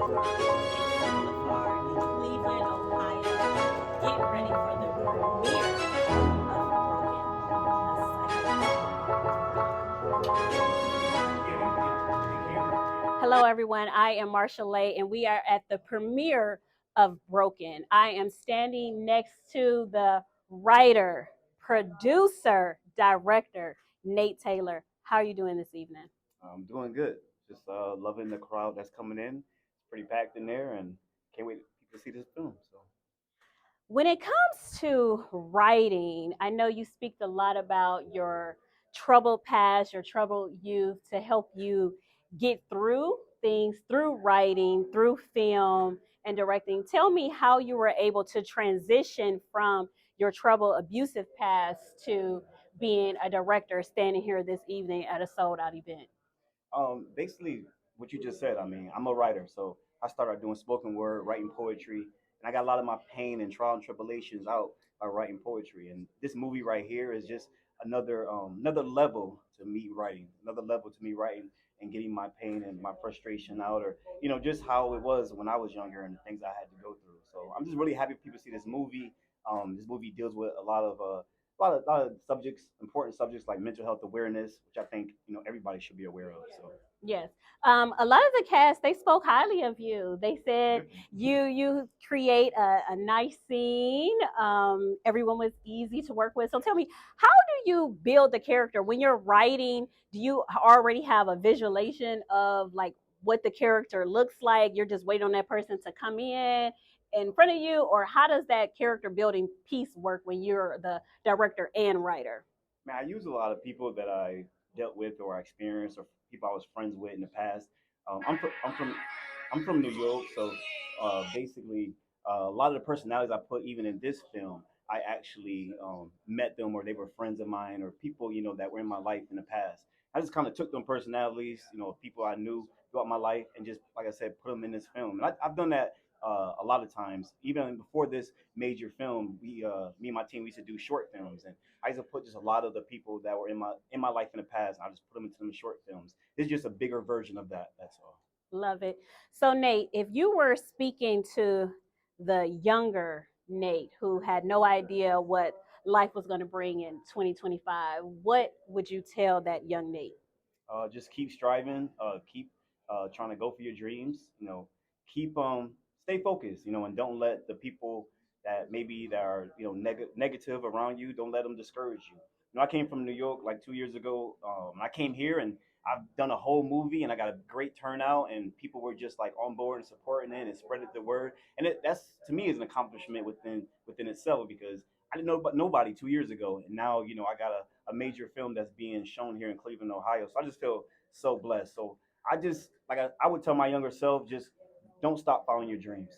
Cleveland, Ohio. Get ready for the premiere of Hello, everyone. I am Marsha Ree, and we are at the premiere of Broken. I am standing next to the writer, producer, director, Nate Taylor. How are you doing this evening? I'm doing good. Just loving the crowd that's coming in. It's pretty packed in there, and can't wait to see this film. So When it comes to writing, I know you speak a lot about your troubled past, your troubled youth to help you get through things through writing, through film and directing. Tell me how you were able to transition from your troubled, abusive past to being a director standing here this evening at a sold out event. basically, what you just said. I mean, I'm a writer, so I started doing spoken word, writing poetry, and I got a lot of my pain and trial and tribulations out by writing poetry. And this movie right here is just another level to me writing, another level to me writing and getting my pain and my frustration out, or just how it was when I was younger and the things I had to go through. So I'm just really happy people see this movie. This movie deals with a lot of subjects, important subjects like mental health awareness, which I think everybody should be aware of. So Yes. A lot of the cast they spoke highly of you. They said you create a nice scene. Everyone was easy to work with. So tell me, how do you build the character when you're writing? Do you already have a visualization of like what the character looks like? You're just waiting on that person to come in front of you, or how does that character building piece work when you're the director and writer? man, I use a lot of people that I dealt with or I experienced or people I was friends with in the past. I'm from New York, so basically a lot of the personalities I put even in this film, I actually met them or they were friends of mine or people that were in my life in the past. I just kind of took them personalities, people I knew throughout my life, and just like I said, put them in this film. And I've done that a lot of times. Even before this major film, me and my team, we used to do short films, and I used to put just a lot of the people that were in my life in the past. And I just put them into them short films. It's just a bigger version of that. That's all. Love it. So, Nate, if you were speaking to the younger Nate who had no idea what life was going to bring in 2025, what would you tell that young Nate? Just keep striving. Keep trying to go for your dreams. Keep stay focused. And don't let the people that maybe that are negative around you. Don't let them discourage you. I came from New York like 2 years ago. I came here and I've done a whole movie and I got a great turnout and people were just like on board and supporting it and spreading the word. And that's to me is an accomplishment within itself because I didn't know about nobody 2 years ago, and now I got a major film that's being shown here in Cleveland, Ohio. So I just feel so blessed. So I just like I would tell my younger self, just don't stop following your dreams.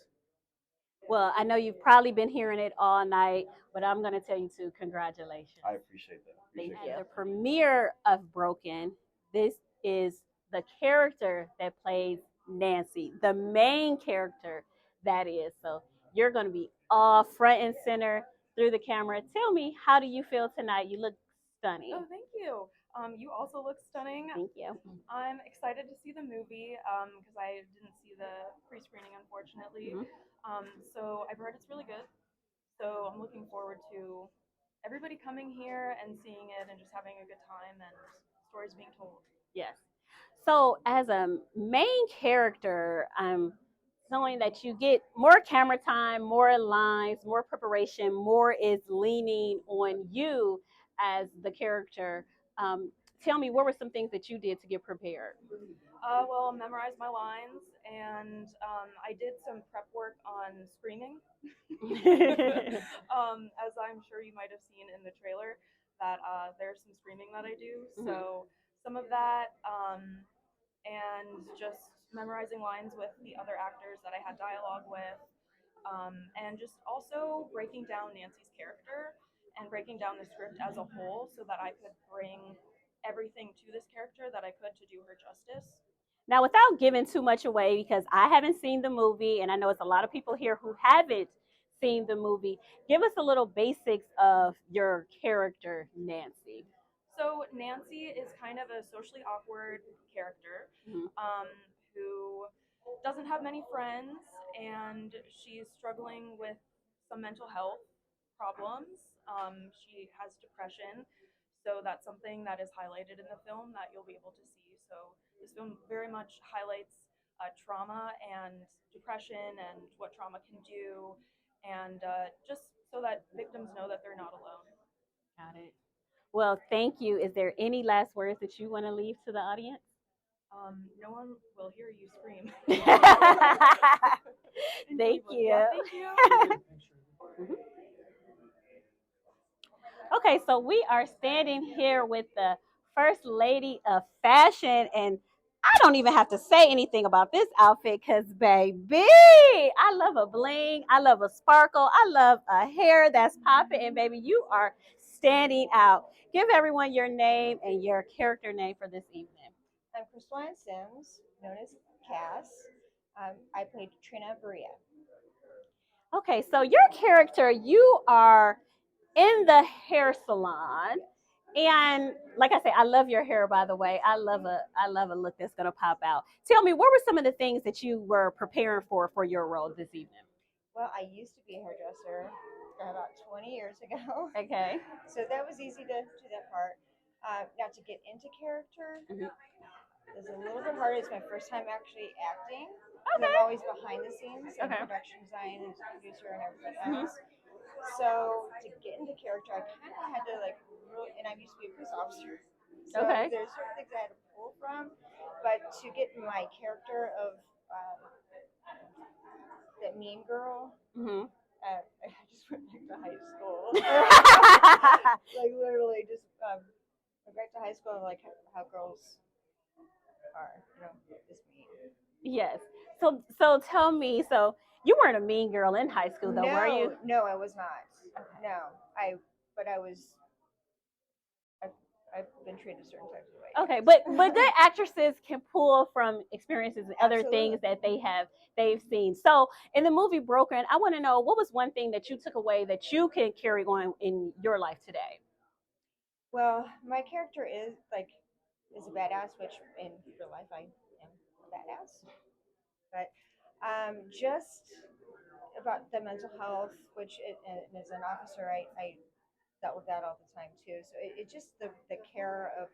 Well, I know you've probably been hearing it all night, but I'm going to tell you too, congratulations. I appreciate that. Thank Appreciate you. that. The premiere of Broken, this is the character that plays Nancy, the main character that is. So you're going to be all front and center through the camera. Tell me, how do you feel tonight? You look stunning. Oh, thank you. You also look stunning. Thank you. I'm excited to see the movie because I didn't see the pre-screening, unfortunately. Mhm. So I've heard it's really good. So I'm looking forward to everybody coming here and seeing it and just having a good time and stories being told. Yes. So as a main character, knowing that you get more camera time, more lines, more preparation, more is leaning on you as the character. Um, Tell me, what were some things that you did to get prepared? Well, memorize my lines, and I did some prep work on screaming. As I'm sure you might have seen in the trailer, that there's some screaming that I do. Mhm. So some of that, and just memorizing lines with the other actors that I had dialogue with, and just also breaking down Nancy's character and breaking down the script as a whole so that I could bring everything to this character that I could to do her justice. Now, without giving too much away, because I haven't seen the movie, and I know it's a lot of people here who haven't seen the movie, give us a little basics of your character, Nancy. So Nancy is kind of a socially awkward character Mhm. who doesn't have many friends, and she's struggling with some mental health problems. She has depression, so that's something that is highlighted in the film that you'll be able to see. So this film very much highlights trauma and depression and what trauma can do, and just so that victims know that they're not alone. Got it. Well, thank you. Is there any last words that you want to leave to the audience? No one will hear you scream. Thank you. Yeah, thank you. Okay, so we are standing here with the First Lady of Fashion, and I don't even have to say anything about this outfit because, baby, I love a bling, I love a sparkle, I love a hair that's popping, and baby, you are standing out. Give everyone your name and your character name for this evening. I'm Crystalline Sims, known as Cass. I played Trina Berea. Okay, so your character, you are in the hair salon. And like I say, I love your hair, by the way. I love a look that's gonna pop out. Tell me, what were some of the things that you were preparing for your role this evening? Well, I used to be a hairdresser about 20 years ago. Okay. So that was easy to do that part. Now to get into character is a little bit harder. It's my first time actually acting. Okay. I'm always behind the scenes in Okay. production design and producer and everything else. So to get into character, I kind of had to really, and I used to be a police officer. So Okay. there's certain things I had to pull from, but to get my character of that mean girl, I just went back to high school. Like literally just went back to high school, like how girls are, just mean. Yes. So tell me, so you weren't a mean girl in high school though, were you? No, I was not. No, but I was. I've been treated a certain type of way. Okay, but good actresses can pull from experiences and other Absolutely. things that they've seen. So in the movie Broken, I want to know, what was one thing that you took away that you can carry on in your life today? Well, my character is a badass, which in real life I am a badass. But just about the mental health, which and as an officer, I dealt with that all the time too. So it just the care of,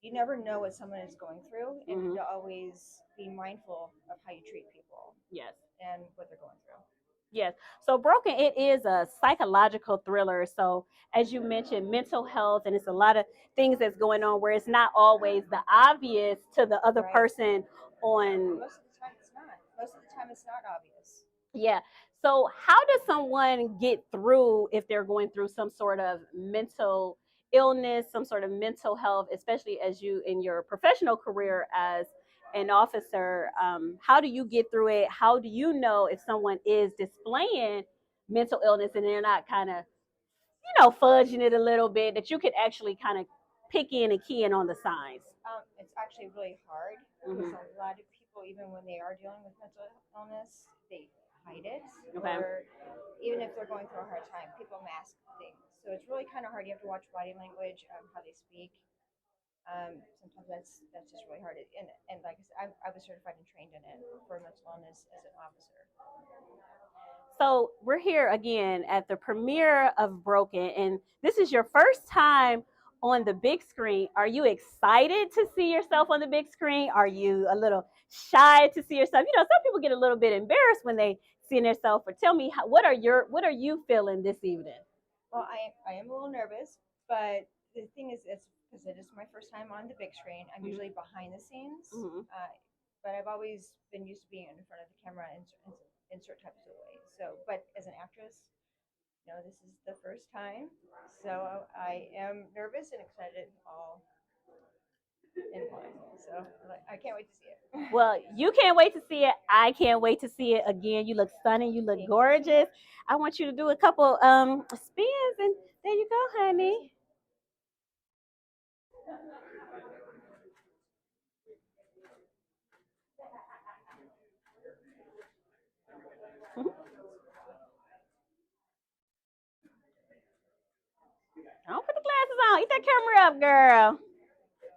you never know what someone is going through, and to always be mindful of how you treat people. Yes. And what they're going through. Yes. So Broken, it is a psychological thriller. So as you mentioned, mental health, and it's a lot of things that's going on where it's not always the obvious to the other person on. Most of the time it's not. Most of the time it's not obvious. Yeah. So how does someone get through if they're going through some sort of mental illness, some sort of mental health, especially as you in your professional career as an officer? How do you get through it? How do you know if someone is displaying mental illness and they're not kind of, fudging it a little bit, that you could actually kind of pick in and key in on the signs? It's actually really hard because a lot of people, even when they are dealing with mental illness, they hide it. Okay. Or even if they're going through a hard time, people mask things. So it's really kind of hard. You have to watch body language, how they speak. Sometimes that's just really hard. And like I said, I was certified and trained in it for mental illness as an officer. So we're here again at the premiere of Broken, and this is your first time on the big screen. Are you excited to see yourself on the big screen? Are you a little shy to see yourself? Some people get a little bit embarrassed when they see themselves. But tell me, what are you feeling this evening? Well, I am a little nervous, but the thing is, it's because it is my first time on the big screen. I'm usually behind the scenes, but I've always been used to being in front of the camera in certain types of ways. So, but as an actress, this is the first time, so I am nervous and excited all in one. So I can't wait to see it. Well, you can't wait to see it. I can't wait to see it again. You look stunning. You look gorgeous. I want you to do a couple spins, and there you go, honey. Don't put the glasses on. Eat that camera up, girl.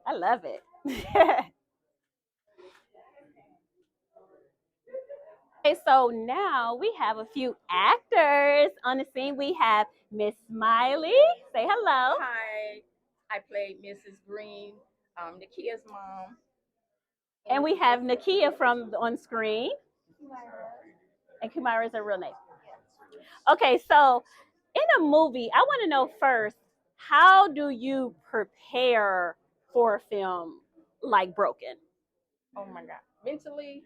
I love it. Okay, so now we have a few actors on the scene. We have Miss Smiley. Say hello. Hi, I played Mrs. Green, Nakia's mom. And we have Nakia from on screen. And Kumara is her real name. Okay, so in a movie, I want to know first, how do you prepare for a film like Broken? Oh my God. Mentally,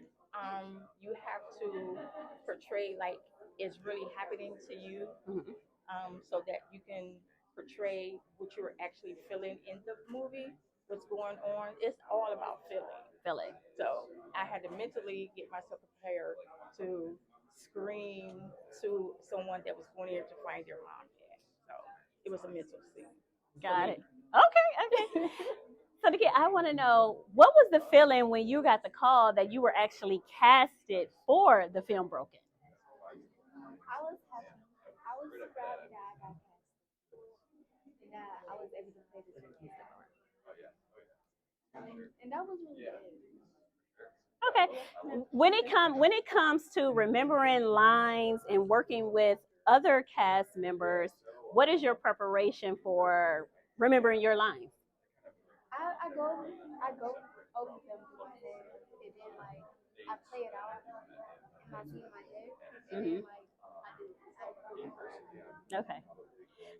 you have to portray like it's really happening to you, Mhm. so that you can portray what you're actually feeling in the movie, what's going on. It's all about feeling. Feeling. So I had to mentally get myself prepared to scream to someone that was going there to find their mom at. So it was a mental scene. Got it. Okay, okay. So Nakia, I want to know, what was the feeling when you got the call that you were actually casted for the film Broken? I was happy. I was so proud that I got cast and that I was able to play this fantastic part. And that was really good. Okay. When it comes to remembering lines and working with other cast members, what is your preparation for remembering your lines? I go over them beforehand and then like I play it out in my scene in my head and then Hmm. like I do it. Okay.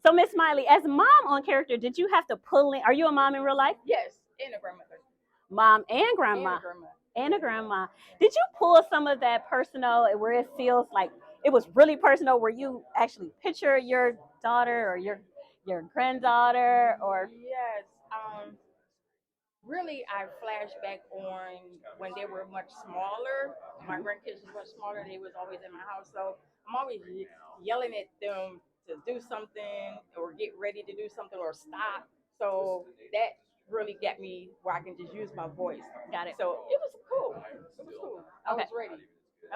So Miss Smiley, as mom on character, did you have to pull in? Are you a mom in real life? Yes, and a grandmother. Mom and And grandma. a grandma. And a grandma. Did you pull some of that personal where it feels like it was really personal, where you actually picture your daughter or your granddaughter or Yes. Really, I flash back on when they were much smaller. My grandkids were much smaller. They was always in my house, so I'm always yelling at them to do something or get ready to do something or stop. So that really got me where I can just use my voice. got it? So it was cool. It was cool. I Okay. was ready.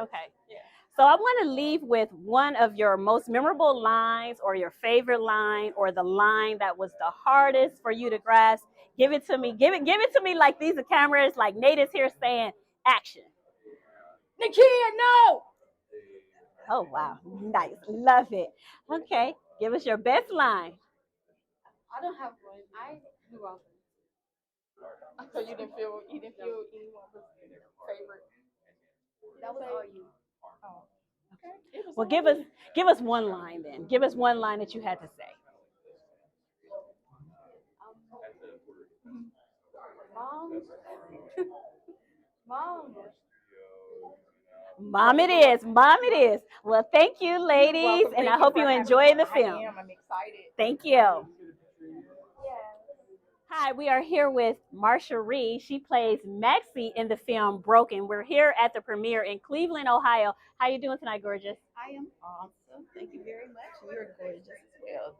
Okay. Yeah. So I want to leave with one of your most memorable lines or your favorite line or the line that was the hardest for you to grasp. Give it to me. Give it to me like these are cameras, like Nate is here saying action. Nakia, no. Oh wow. Nice. Love it. Okay. Give us your best line. I don't have one. I knew I was So you didn't feel anyone was favorite. that was all you. Oh, okay. It was Well, all me. give us one line then. Give us one line that you had to say. Mom, mom. Mom it is. Mom it is. Well, thank you, You're ladies, welcome. and I Thank you hope for you having enjoy me. the I film. am. I'm excited. Thank you. Yeah. Hi, we are here with Marsha Ree. She plays Maxie in the film Broken. We're here at the premiere in Cleveland, Ohio. How you doing tonight, gorgeous? I am awesome. Thank you very much. You're gorgeous as well.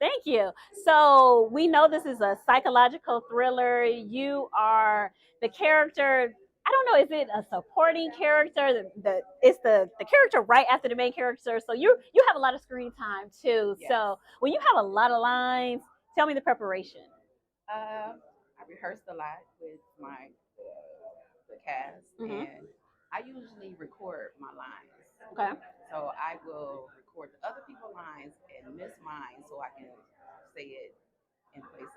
Thank you. So we know this is a psychological thriller. You are the character. I don't know. Is it a supporting character? It's the character right after the main character. So you have a lot of screen time too. Yes. So when you have a lot of lines, tell me the preparation. I rehearsed a lot with the cast, Hmm. and I usually record my lines. Okay. So I will record the other people's lines and miss mine so I can say it in place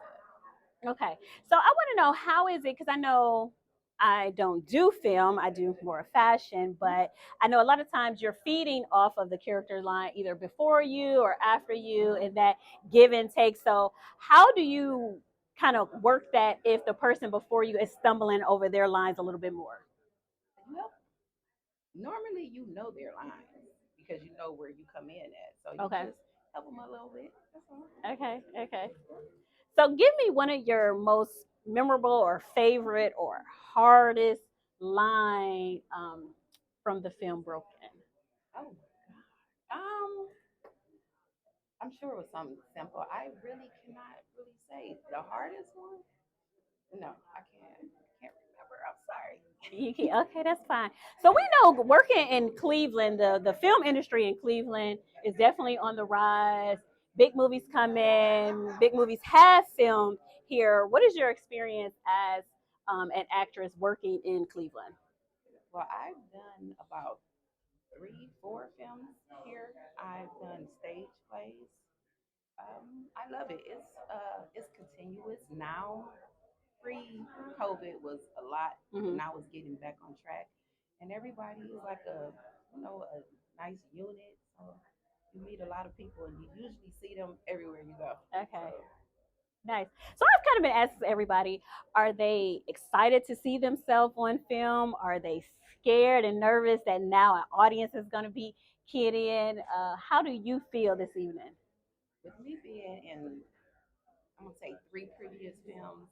of. Okay. So I want to know, how is it? Because I know I don't do film, I do more fashion, but I know a lot of times you're feeding off of the character line either before you or after you, and that give and take. So how do you kind of work that if the person before you is stumbling over their lines a little bit more? Well, normally you know their lines because you know where you come in at. So you Okay. just help them a little bit. That's all. Okay. Okay. So give me one of your most memorable or favorite or hardest line from the film Broken. Oh, um, I'm sure it was something simple. I really cannot really say the hardest one. No, I can't remember. I'm sorry. Okay, that's fine. So we know working in Cleveland, the film industry in Cleveland is definitely on the rise. Big movies come in, big movies have filmed here. What is your experience as an actress working in Cleveland? Well, I've done about three, four films here. I've done stage plays. I love it. It's continuous now. Pre-COVID was a lot, but now it's getting back on track, and everybody is like a nice unit. So you meet a lot of people, and you usually see them everywhere you go. Okay. So, Nice. So I've kind of been asking everybody, are they excited to see themselves on film? Are they scared and nervous that now an audience is going to be keyed in? How do you feel this evening? with me being in, I'm gonna say three previous films.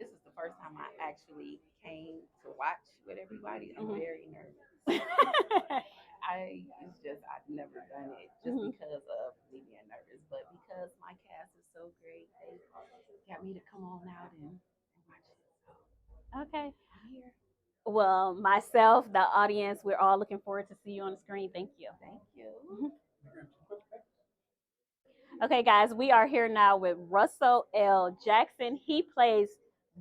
This is the first time I actually came to watch with everybody. I'm very nervous. It's just I've never done it just because of me being nervous, but because my cast is so great, they got me to come on out and watch it. So Okay. I'm here. Well, myself, the audience, we're all looking forward to see you on the screen. Thank you. Thank you. Okay, guys, we are here now with Russell L. Jackson. He plays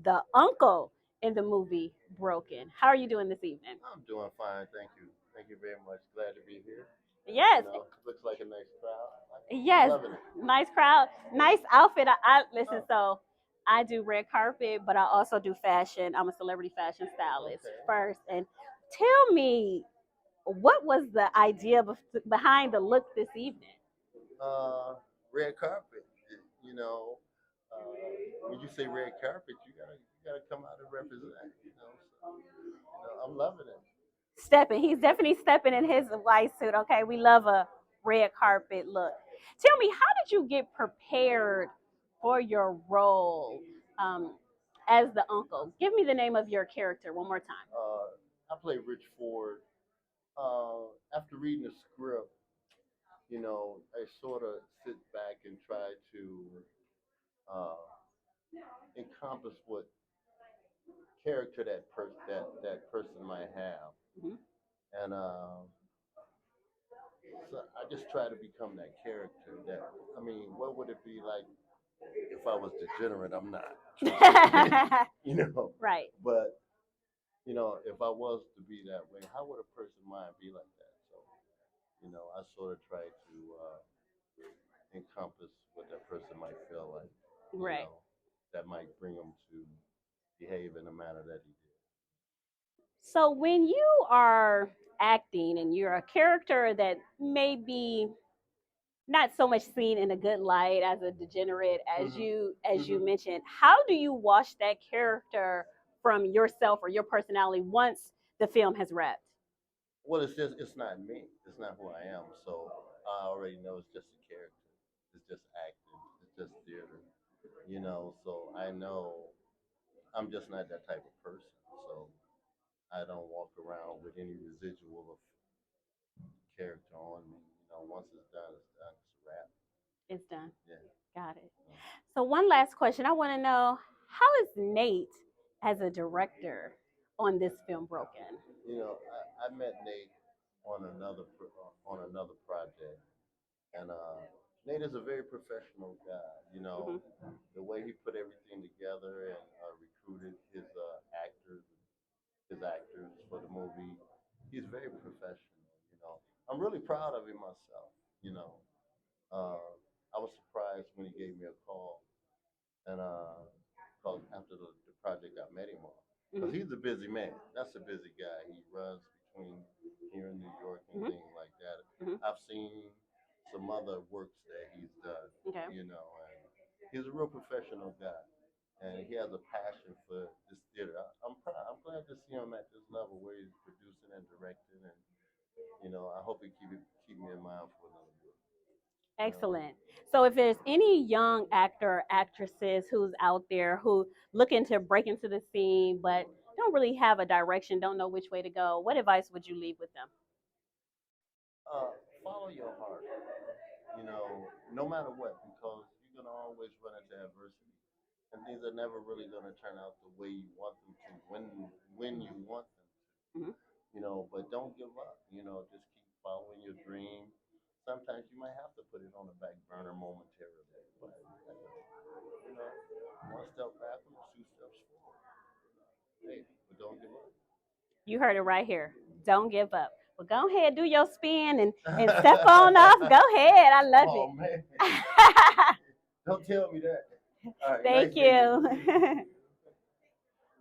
the uncle in the movie Broken. How are you doing this evening? I'm doing fine, thank you. Thank you very much. Glad to be here. Yes. Looks like a nice crowd. Yes. Loving it. Nice crowd. Nice outfit. I listen, so I do red carpet, but I also do fashion. I'm a celebrity fashion stylist first. And tell me, what was the idea behind the look this evening? Red carpet. You know, when you say red carpet, you gotta come out and represent. I'm loving it. Stepping. He's definitely stepping in his white suit. Okay, we love a red carpet look. Tell me, how did you get prepared for your role as the uncle? Give me the name of your character one more time. I play Rich Ford. After reading the script, I sort of sit back and try to uh, encompass what character that person might have, and so I just try to become that character. What would it be like if I was degenerate? I'm not, Right. But if I was to be that way, how would a person mind be like that? So, I sort of try to encompass what that person might feel like. Right. That might bring them to behave in the manner that he did. So when you are acting and you're a character that may be not so much seen in a good light as a degenerate as you mentioned, how do you wash that character from yourself or your personality once the film has wrapped? Well, it's not me. It's not who I am. So I already know it's just a character. It's just acting. It's just theater. So I know I'm just not that type of person. So I don't walk around with any residual of character on me. Once it's done, it's done. It's a wrap. It's done. Yeah. Got it. So one last question. I want to know, how is Nate as a director on this film Broken? I met Nate on another project, and Nate is a very professional guy. The way he put everything together and recruited his actors for the movie, he's very professional. I'm really proud of him myself. You know, I was surprised when he gave me a call and called after the project I met him on. Because he's a busy man. That's a busy guy. He runs between here in New York and things like that. I've seen some other works that he's done, and he's a real professional guy. And he has a passion for this theater. I'm proud. I'm glad to see him at this level where he's producing and directing, and I hope he keep me in mind for another bit. Excellent. So if there's any young actor or actresses who's out there who looking to break into the scene but don't really have a direction, don't know which way to go, what advice would you leave with them? Follow your heart. No matter what, because you're gonna always run into adversity, and things are never really gonna turn out the way you want them to when you want them to. But don't give up. Just keep following your dream. Sometimes you might have to put it on the back burner momentarily, but one step backwards, two steps forward. Hey, but don't give up. You heard it right here. Don't give up. Well, go ahead, do your spin and step on off. Go ahead. I love Oh it. man, don't tell me that. All right, Thank nice meeting you.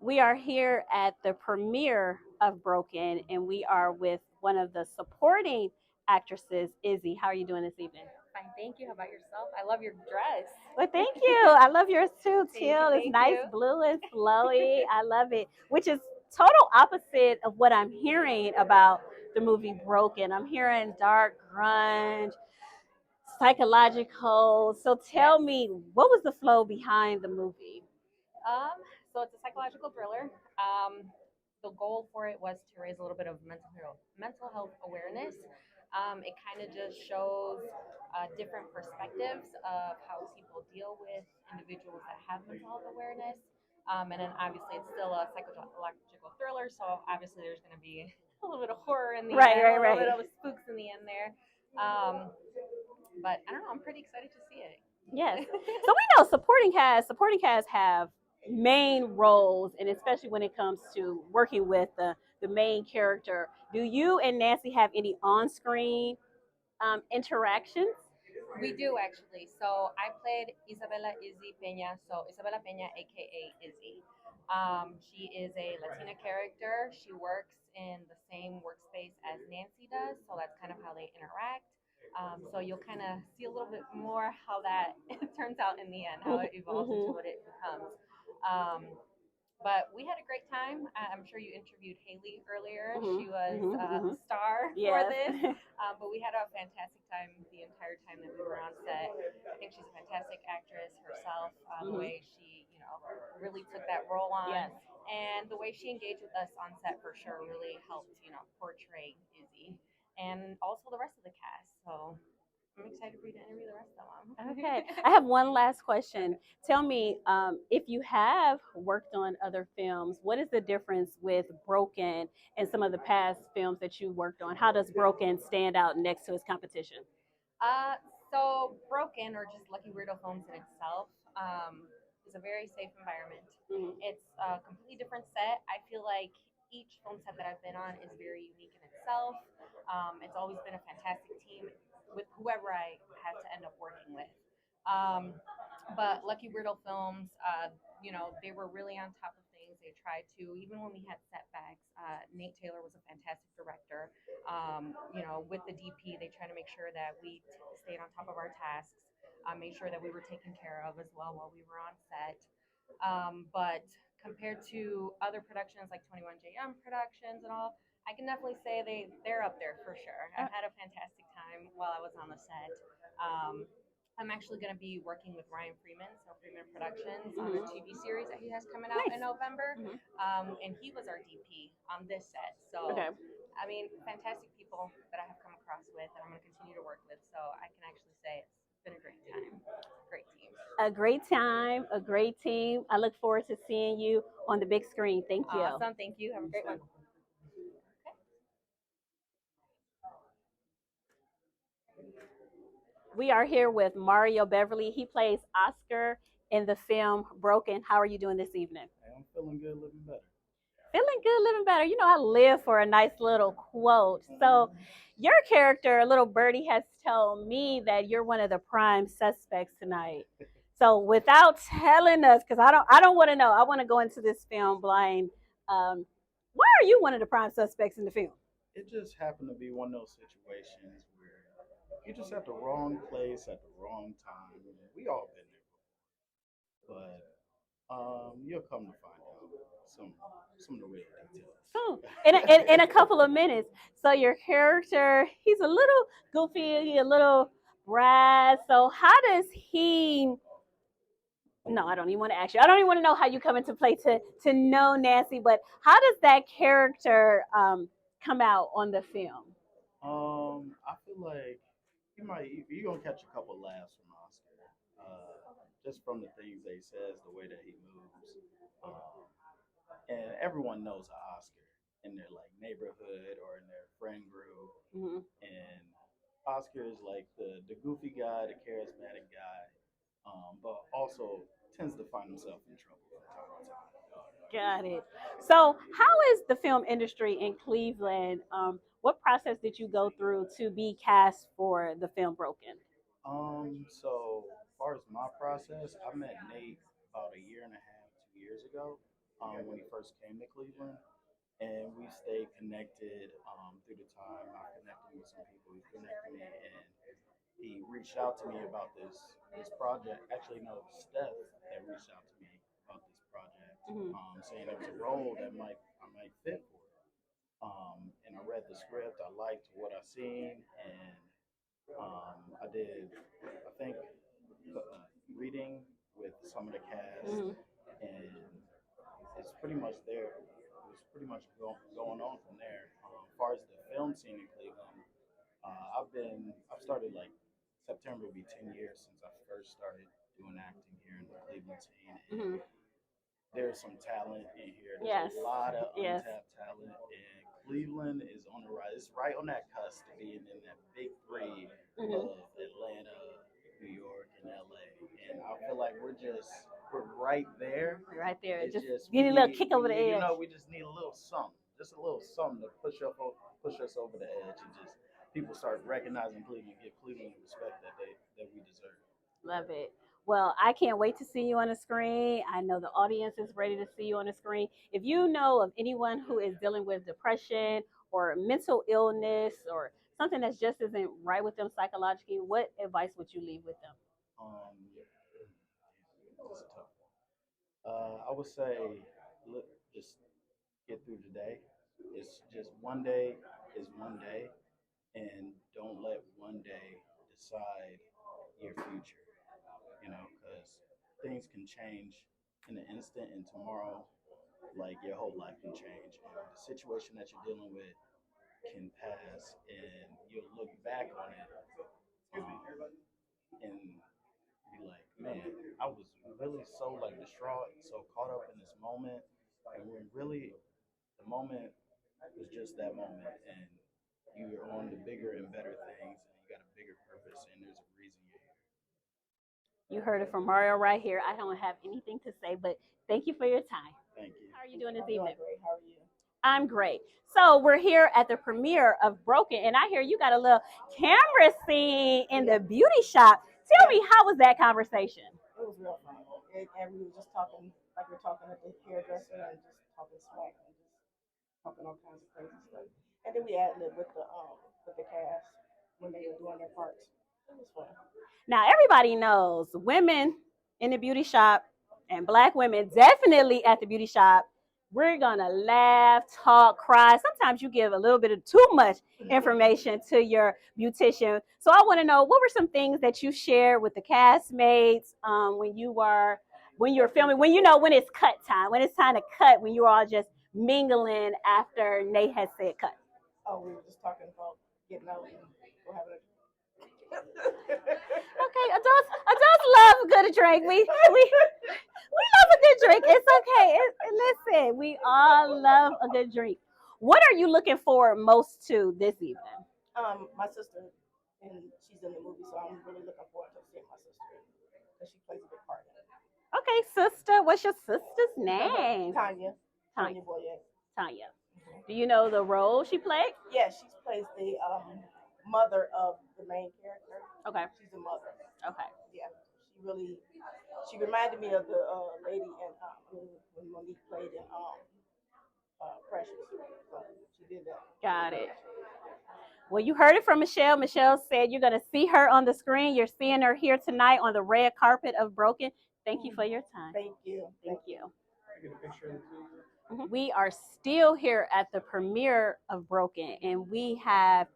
We are here at the premiere of Broken, and we are with one of the supporting actresses, Izzy. How are you doing this evening? Fine, thank you. How about yourself? I love your dress. Well, thank you. I love yours too, Thank you, Teal. It's thank nice, you. blue and flowy. I love it, which is total opposite of what I'm hearing about the movie Broken. I'm hearing dark grunge, psychological. So tell me, what was the flow behind the movie? Um, so it's a psychological thriller. The goal for it was to raise a little bit of mental health awareness. It kind of just shows different perspectives of how people deal with individuals that have mental health awareness. And then obviously it's still a psychological thriller, so obviously there's going to be a little bit of horror in the end, a little bit of spooks in the end there. But I don't know, I'm pretty excited to see it. Yes. So we know supporting cast have main roles, and especially when it comes to working with the main character. Do you and Nancy have any on-screen interactions? We do actually. So I played Isabella Izzy Peña. So Isabella Peña, aka Izzy. She is a Latina character. She works in the same workspace as Nancy does. So that's kind of how they interact. So you'll kind of see a little bit more how that turns out in the end, how it evolves into what it becomes. Um, but we had a great time. I'm sure you interviewed Haley earlier. She was the star for this. But we had a fantastic time the entire time that we were on set. I think she's a fantastic actress herself. The way she, really took that role on. Yes. And the way she engaged with us on set for sure really helped, portray Izzy. And also the rest of the cast. So I'm excited for you to interview the rest of them. Okay. I have one last question. Tell me, if you have worked on other films, what is the difference with Broken and some of the past films that you worked on? How does Broken stand out next to its competition? Uh, so Broken, or just Lucky Weirdo Films in itself, is a very safe environment. It's a completely different set. I feel like each film set that I've been on is very unique in itself. It's always been a fantastic team with whoever I have to end up working with. Um, but Lucky Weirdo Films, they were really on top of things. They tried to, even when we had setbacks. Nate Taylor was a fantastic director. With the DP, they try to make sure that we stayed on top of our tasks, made sure that we were taken care of as well while we were on set. But compared to other productions like 21JM Productions and all, I can definitely say they're up there for sure. I've had a fantastic time while I was on the set. I'm actually going to be working with Ryan Freeman, so Freeman Productions, on a TV series that he has coming out in November. And he was our DP on this set. So, Okay. I mean, fantastic people that I have come across with and I'm going to continue to work with. So I can actually say it's been a great time. Great team. A great time, a great team. I look forward to seeing you on the big screen. Thank you. Awesome. Thank you. Have a great one. We are here with Mario Beverly. He plays Oscar in the film Broken. How are you doing this evening? I'm feeling good, living better. Feeling good, living better. You know, I live for a nice little quote. So, your character, little birdie, has told me that you're one of the prime suspects tonight. So, without telling us, because I don't want to know. I want to go into this film blind. Why are you one of the prime suspects in the film? It just happened to be one of those situations where you're just at the wrong place at the wrong time. We all been there before, but you'll come to find out some of the real details. Oh, in a couple of minutes. So your character, he's a little goofy, a little brash. So how does he? No, I don't even want to ask you. I don't even want to know how you come into play to know Nancy. But how does that character come out on the film? I feel like you're gonna catch a couple laughs from Oscar, just from the things that he says, the way that he moves. Um, and everyone knows Oscar in their like neighborhood or in their friend group. And Oscar is like the goofy guy, the charismatic guy, but also tends to find himself in trouble from time to time. Got it. So, how is the film industry in Cleveland? What process did you go through to be cast for the film Broken? So as far as my process, I met Nate about a year and a half, 2 years ago, when he first came to Cleveland, and we stayed connected through the time. I connected with some people. He connected me, and he reached out to me about this project. Actually, no, Steph that reached out to me about this project, Mhm. saying there was a role that I might fit for it. And I read the script. I liked what I seen, and I did, I think, reading with some of the cast, Mhm. and it's pretty much there. It was pretty much going on from there. As far as the film scene in Cleveland, I've started like September will be 10 years since I first started doing acting here in the Cleveland scene, and Mhm. there's some talent in here. There's Yes. a lot of Yes. untapped talent, and Cleveland is on the rise. It's right on that cusp of being in that big three Mhm. of Atlanta, New York, and LA. And I feel like we're right there. Right there. It's Just just get a little kick over the edge. we just need a little something, just a little something to push us over the edge, and just people start recognizing Cleveland, give Cleveland the respect that we deserve. Love it. Well, I can't wait to see you on the screen. I know the audience is ready to see you on the screen. If you know of anyone who is dealing with depression or mental illness or something that just isn't right with them psychologically, what advice would you leave with them? That's a tough one. I would say, look, just get through the day. It's just one day is one day, and don't let one day decide your future. Because things can change in an instant, and tomorrow, like your whole life can change. And the situation that you're dealing with can pass, and you'll look back on it, and be like, man, I was really so like distraught, so caught up in this moment, and when really the moment was just that moment, and you're on the bigger and better things, and you got a bigger purpose, and there's a reason you're here. You heard it from Mario right here. I don't have anything to say, but thank you for your time. Thank you. How are you doing this evening? Great. How are you? I'm great. So we're here at the premiere of Broken, and I hear you got a little camera scene in the beauty shop. Tell me, how was that conversation? It was real fun. And we were just talking, like we're talking at the hairdresser and just talking smack and just talking all kinds of crazy stuff. And then we ad lib with the cast when they were doing their parts. It was fun. Now, everybody knows women in the beauty shop and black women definitely at the beauty shop. We're going to laugh, talk, cry. Sometimes you give a little bit of too much information to your beautician. So I want to know, what were some things that you shared with the castmates when you were filming, when it's cut time, when it's time to cut, when you were all just mingling after Nate had said cut? Oh, we were just talking about getting out and go having a Okay, adults love a good drink. We love a good drink. It's okay. Listen, we all love a good drink. What are you looking forward most to this evening? my sister, and she's in the movie, so I'm really looking forward to seeing my sister because she plays a big part in it. Okay, sister. What's your sister's name? Tanya. Tanya. Tanya Boye. Tanya. Do you know the role she played? Yeah, she plays the mother of the main character. Okay. She's the mother. Okay. Yeah, she reminded me of the lady in when Monique played in Precious. So she did that. Got it. Well, you heard it from Michelle. Michelle said you're going to see her on the screen. You're seeing her here tonight on the red carpet of Broken. Thank you for your time. Thank you. Thank you. Get a picture of the We are still here at the premiere of Broken, and we have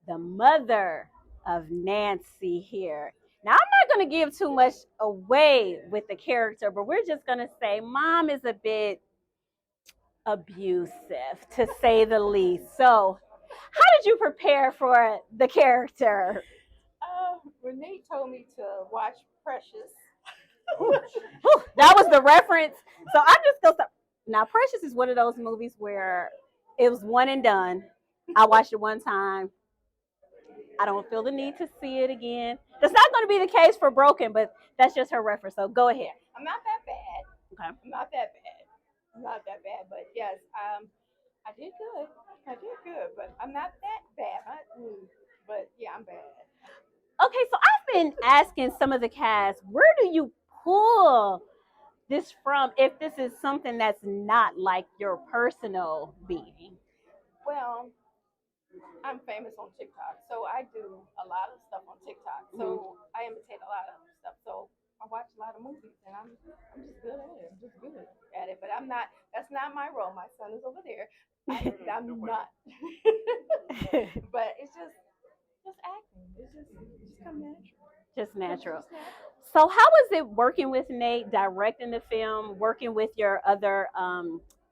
the mother of Nancy here. Now, I'm not going to give too much away with the character, but we're just going to say Mom is a bit abusive, to say the least. So, how did you prepare for the character? Renee told me to watch Precious. That was the reference. So I'm just going to stop. Now, Precious is one of those movies where it was one and done. I watched it one time. I don't feel the need to see it again. That's not going to be the case for Broken, but that's just her reference. So go ahead. I'm not that bad. Okay. I'm not that bad. I'm not that bad, but yes, I did good. I did good, but I'm not that bad. But yeah, I'm bad. Okay, so I've been asking some of the cast, where do you pull this from if this is something that's not like your personal being? Well, I'm famous on TikTok, so I do a lot of stuff on TikTok. So I imitate a lot of stuff. So I watch a lot of movies, and I'm just good at it. I'm just good at it. But I'm not. That's not my role. My son is over there. I'm not. But it's just acting. It's just come natural. Just natural. Just natural. So, how was it working with Nate, directing the film, working with your other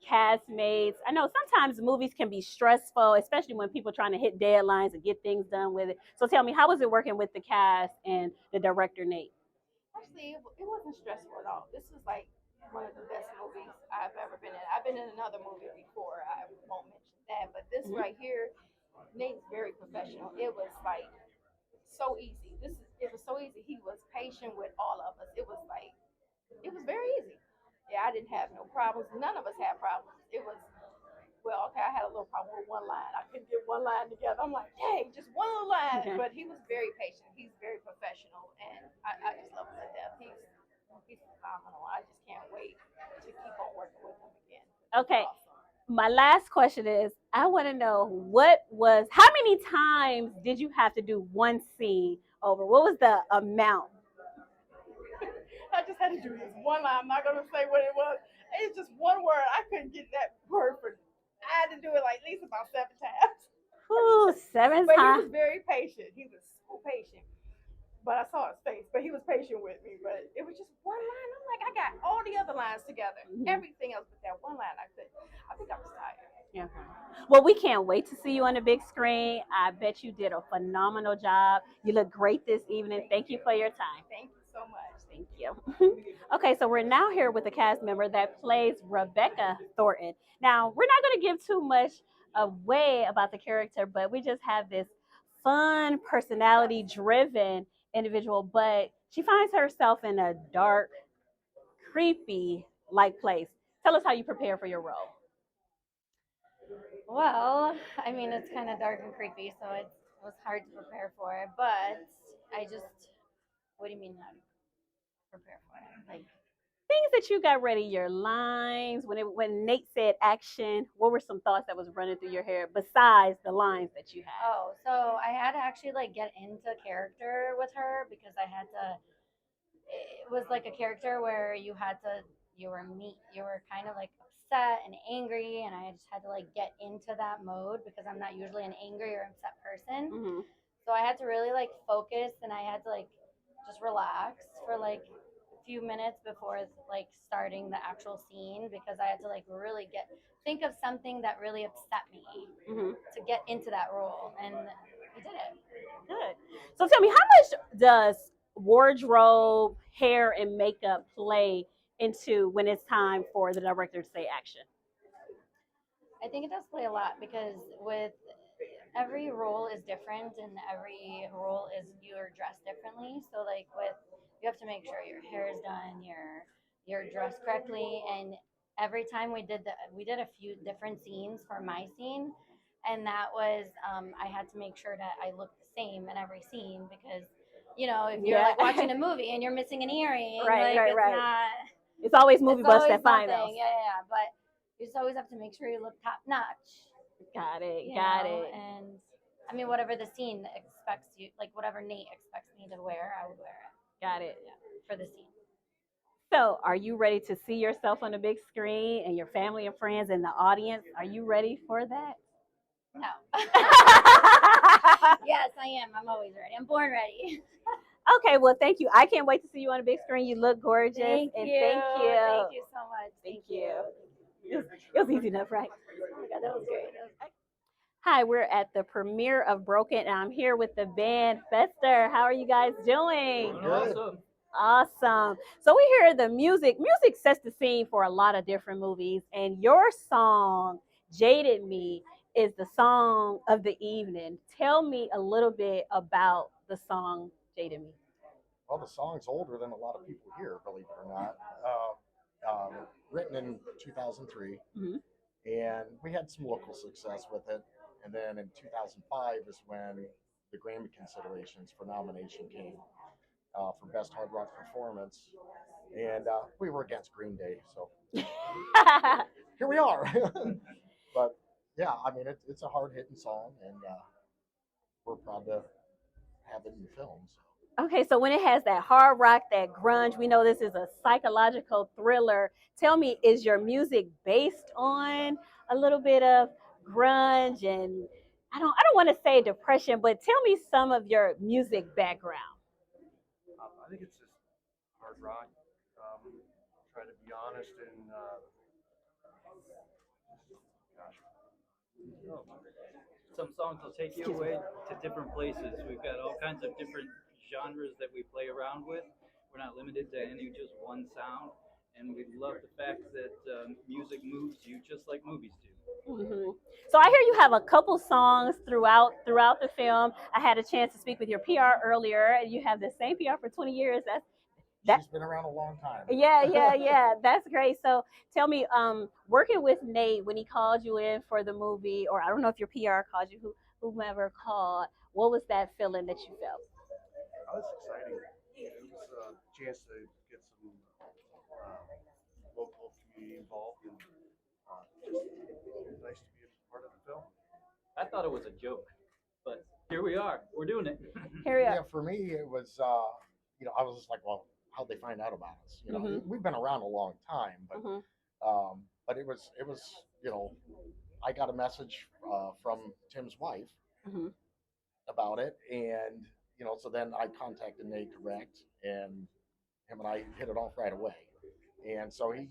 castmates? I know sometimes movies can be stressful, especially when people trying to hit deadlines and get things done with it. So, tell me, how was it working with the cast and the director, Nate? Actually, it wasn't stressful at all. This was like one of the best movies I've ever been in. I've been in another movie before. I won't mention that, but this right here, Nate's very professional. It was like so easy. It was so easy. He was patient with all of us. It was very easy. Yeah, I didn't have no problems. None of us had problems. It was well, okay, I had a little problem with one line. I couldn't get one line together. I'm like, dang, just one little line. Okay. But he was very patient. He's very professional, and I just love him to death. He's phenomenal. I just can't wait to keep on working with him again. Okay. Awesome. My last question is, I want to know how many times did you have to do one scene over? What was the amount? I just had to do this one line. I'm not gonna say what it was. It's just one word. I couldn't get that word for. I had to do it like at least about 7 times. Ooh, 7 But he times. was very patient. He was so patient. But I saw his face. But he was patient with me. But it was just one line. I'm like, I got all the other lines together. Everything else but that one line I couldn't. I think I was tired. Yeah. Well, we can't wait to see you on the big screen. I bet you did a phenomenal job. You look great this evening. Thank you for your time. Thank you so much. Thank you. Okay, so we're now here with a cast member that plays Rebecca Thornton. Now, we're not going to give too much away about the character, but we just have this fun, personality driven individual, but she finds herself in a dark, creepy like place. Tell us how you prepare for your role. Well, I mean, it's kind of dark and creepy, so it was hard to prepare for it. But what do you mean how to prepare for it? Like Things that you got ready, your lines, when Nate said action, what were some thoughts that was running through your head besides the lines that you had? oh, so I had to actually like get into character with her because I had to. It was like a character where you were kind of like upset and angry, and I just had to like get into that mode because I'm not usually an angry or upset person. Mm-hmm. So I had to really like focus, and I had to like just relax for like a few minutes before like starting the actual scene because I had to like really think of something that really upset me to get into that role, and we did it. Good. So tell me, how much does wardrobe, hair, and makeup play into when it's time for the director to say action? I think it does play a lot because with every role is different and every role is you're dressed differently. So like with you have to make sure your hair is done, you're dressed correctly, and every time we did a few different scenes for my scene, and that was I had to make sure that I looked the same in every scene because if you're like watching a movie and you're missing an earring, Right, like right, it's right. not. It's always movie It's busts always that find those. something. Yeah. But you just always have to make sure you look top notch. Got it. And I mean, whatever the scene expects you, like whatever Nate expects me to wear, I would wear it. Got it. Yeah, for the scene. So, are you ready to see yourself on the big screen and your family and friends in the audience? Are you ready for that? No. Yes, I am. I'm always ready. I'm born ready. Okay, well, thank you. I can't wait to see you on the big screen. You look gorgeous. Thank you. Thank you. Thank you so much. Thank you. It was easy enough, right? Oh my God, that was great. Hi, we're at the premiere of Broken, and I'm here with the band Fester. How are you guys doing? Awesome. Awesome. So we hear the music. Music sets the scene for a lot of different movies, and your song, Jaded Me, is the song of the evening. Tell me a little bit about the song Jaded Me. Well, the song's older than a lot of people here, believe it or not. written in 2003, Mhm. and we had some local success with it. And then in 2005 is when the Grammy considerations for nomination came for Best Hard Rock Performance, and we were against Green Day, so here we are. But yeah, I mean, it's a hard hitting song, and we're proud to have it in the film. So. Okay, so when it has that hard rock, that grunge, we know this is a psychological thriller. Tell me, is your music based on a little bit of grunge and I don't want to say depression, but tell me some of your music background. I think it's just hard rock. Try to be honest and gosh, Some songs will take you away to different places. We've got all kinds of different genres that we play around with. We're not limited to any just one sound, and we love the fact that music moves you just like movies do. Hmm. So I hear you have a couple songs throughout the film. I had a chance to speak with your PR earlier, and you have the same PR for 20 years. She's been around a long time. Yeah. That's great. So tell me, working with Nate when he called you in for the movie, or I don't know if your PR called you, whomever called, what was that feeling that you felt? Oh, it's exciting. It was a chance to get some local community involved, and just nice to be a part of the film. I thought it was a joke, but here we are. We're doing it. Here we are. Yeah, for me, it was, I was just like, well, how'd they find out about us? We've been around a long time, but it was, I got a message from Tim's wife about it, and so then I contacted Nate direct, and him and I hit it off right away, and so he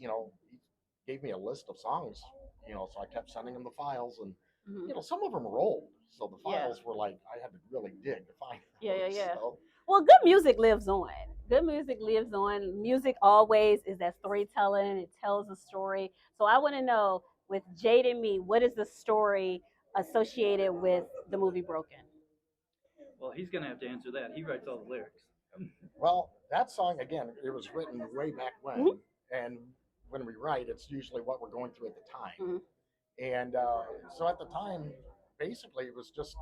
gave me a list of songs, so I kept sending him the files, and some of them rolled, so the files were like I had to really dig to find them. Yeah. So, well, good music lives on. Good music lives on. Music always is that storytelling. It tells a story. So I want to know, with Jade and Me, what is the story associated with the movie Broken? Well, he's going to have to answer that. He writes all the lyrics. well, that song again, it was written way back when, and when we write, it's usually what we're going through at the time. And so at the time, basically, it was just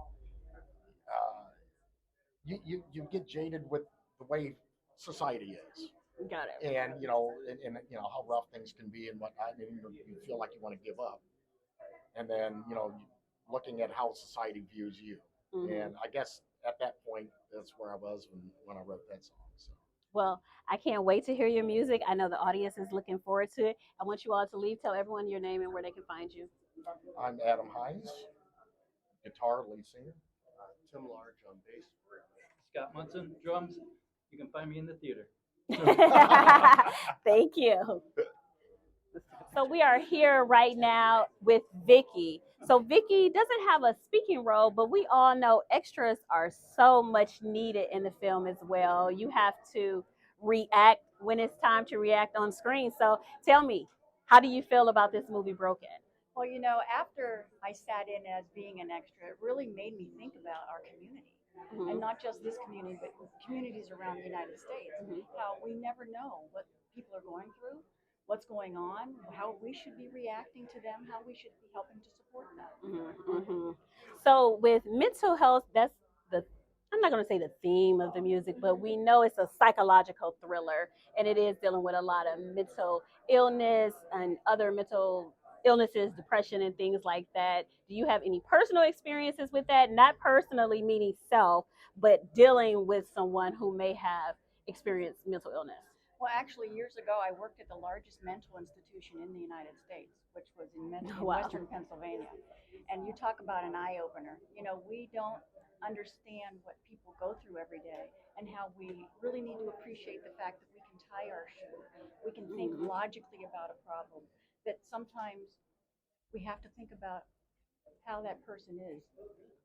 you get jaded with the way society is. Got it. And how rough things can be and whatnot, and you feel like you want to give up. And then looking at how society views you. And I guess at that point, that's where I was when I wrote that song. So. Well, I can't wait to hear your music. I know the audience is looking forward to it. I want you all to leave. Tell everyone your name and where they can find you. I'm Adam Hines, guitar lead singer. Tim Large on bass. Scott Munson, drums. You can find me in the theater. Thank you. So we are here right now with Vicki. So Vicki doesn't have a speaking role, but we all know extras are so much needed in the film as well. You have to react when it's time to react on screen. So tell me, how do you feel about this movie Broken? Well, after I sat in as being an extra, it really made me think about our community. And not just this community, but communities around the United States. How we never know what people are going through, what's going on, how we should be reacting to them, how we should be helping to support them. So with mental health, that's I'm not going to say the theme of the music, but we know it's a psychological thriller, and it is dealing with a lot of mental illness and other mental illnesses, depression, and things like that. Do you have any personal experiences with that? Not personally meaning self, but dealing with someone who may have experienced mental illness. Well, actually, years ago, I worked at the largest mental institution in the United States, which was in Western Pennsylvania. And you talk about an eye-opener. We don't understand what people go through every day, and how we really need to appreciate the fact that we can tie our shoe. We can think logically about a problem, that sometimes we have to think about how that person is,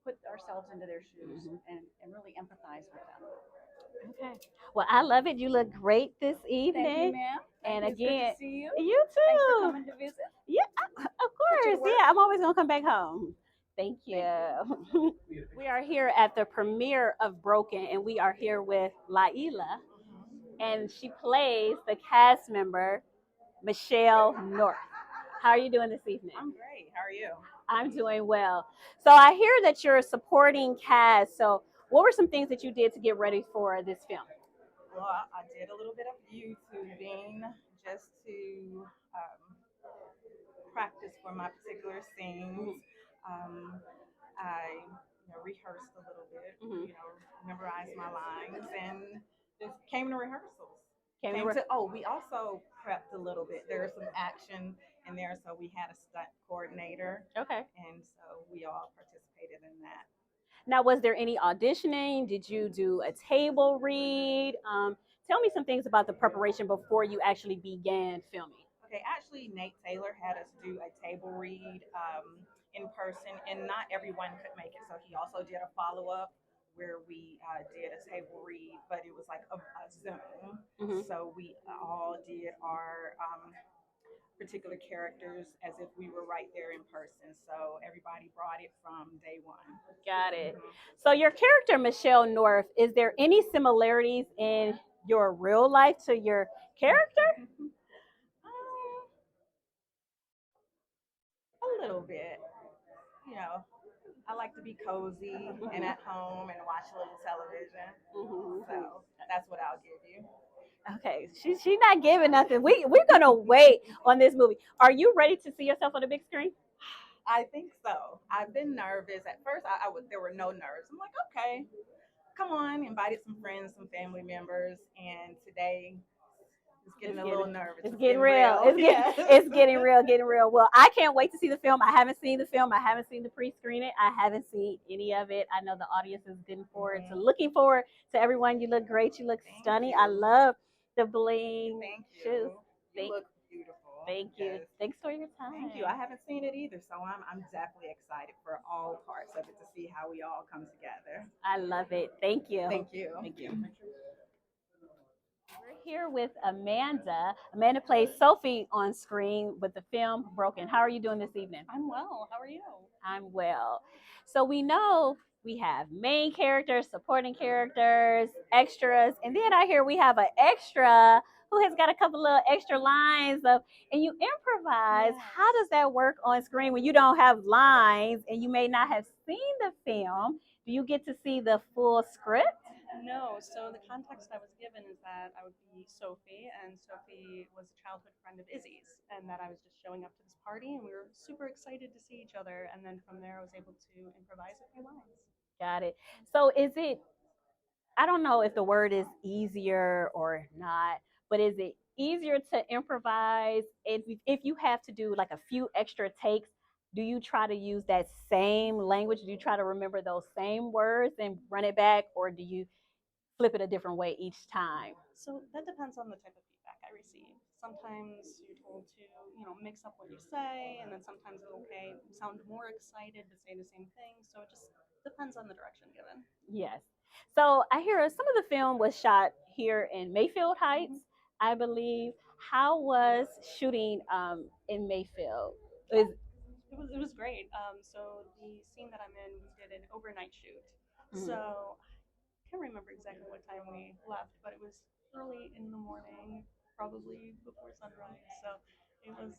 put ourselves into their shoes, and really empathize with them. Okay. Well, I love it. You look great this evening. Thank you, ma'am. And It's again, good to see you. You too. Thanks for coming to visit. Yeah, of course. Yeah, I'm always gonna come back home. Thank you. We are here at the premiere of Broken, and we are here with Laila, and she plays the cast member Michelle North. How are you doing this evening? I'm great. How are you? I'm doing well. So I hear that you're a supporting cast. So what were some things that you did to get ready for this film? Well, I did a little bit of YouTubing just to practice for my particular scenes. I rehearsed a little bit, memorized my lines, and just came to rehearsals. We also prepped a little bit. There was some action in there, so we had a stunt coordinator. Okay. And so we all participated in that. Now, was there any auditioning? Did you do a table read? Tell me some things about the preparation before you actually began filming. Okay, actually, Nate Taylor had us do a table read in person, and not everyone could make it. So he also did a follow up where we did a table read, but it was like a Zoom. Mhm. So we all did our particular characters as if we were right there in person. So everybody brought it from day one. Got it. So your character, Michelle North, is there any similarities in your real life to your character? A little bit. You know, I like to be cozy and at home and watch a little television. So that's what I'll give you. Okay, she's not giving nothing. We're gonna wait on this movie. Are you ready to see yourself on the big screen? I think so. I've been nervous at first. There were no nerves. I'm like, okay, come on. Invited some friends, some family members, and today it's getting a little nervous. It's getting real. It's getting real. Well, I can't wait to see the film. I haven't seen the film. I haven't seen the pre-screening. I haven't seen any of it. I know the audience is looking forward to everyone. You look great. You look stunning. I love the bling shoes. You look beautiful. Thank you. Thanks for your time. Thank you. I haven't seen it either, so I'm definitely excited for all parts of it to see how we all come together. I love it. Thank you. Thank you. Thank you. We're here with Amanda. Amanda plays Sophie on screen with the film Broken. How are you doing this evening? I'm well. How are you? I'm well. So we know we have main characters, supporting characters, extras, and then I hear we have an extra who has got a couple of extra lines and you improvise. Yes. How does that work on screen when you don't have lines and you may not have seen the film? Do you get to see the full script? No. So the context I was given is that I would be Sophie, and Sophie was a childhood friend of Izzy's, and that I was just showing up to this party, and we were super excited to see each other, and then from there I was able to improvise a few lines. Got it. So is it, I don't know if the word is easier or not, but is it easier to improvise if you have to do like a few extra takes? Do you try to use that same language? Do you try to remember those same words and run it back, or do you flip it a different way each time? So that depends on the type of feedback I receive. Sometimes you're told to, mix up what you say, and then sometimes it's okay, sound more excited to say the same thing. So it just depends on the direction given. Yes. So I hear some of the film was shot here in Mayfield Heights, I believe. How was shooting in Mayfield? It was great. So the scene that I'm in, we did an overnight shoot. So I can't remember exactly what time we left, but it was early in the morning, probably before sunrise. So it was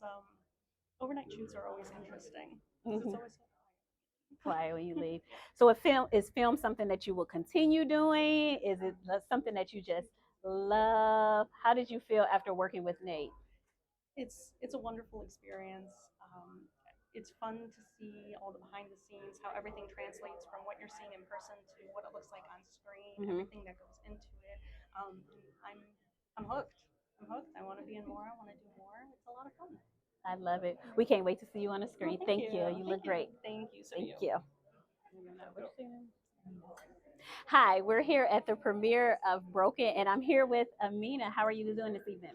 overnight shoots are always interesting. It's always so quiet when you leave. So is film something that you will continue doing? Is it something that you just love? How did you feel after working with Nate? It's a wonderful experience. It's fun to see all the behind the scenes, how everything translates from what you're seeing in person to what it looks like on screen, everything that goes into it. I'm hooked. I'm hooked. I want to be in more. I want to do more. It's a lot of fun. I love it. We can't wait to see you on the screen. Oh, thank you. You look great. Thank you. So thank you. Hi, we're here at the premiere of Broken, and I'm here with Amina. How are you doing this evening?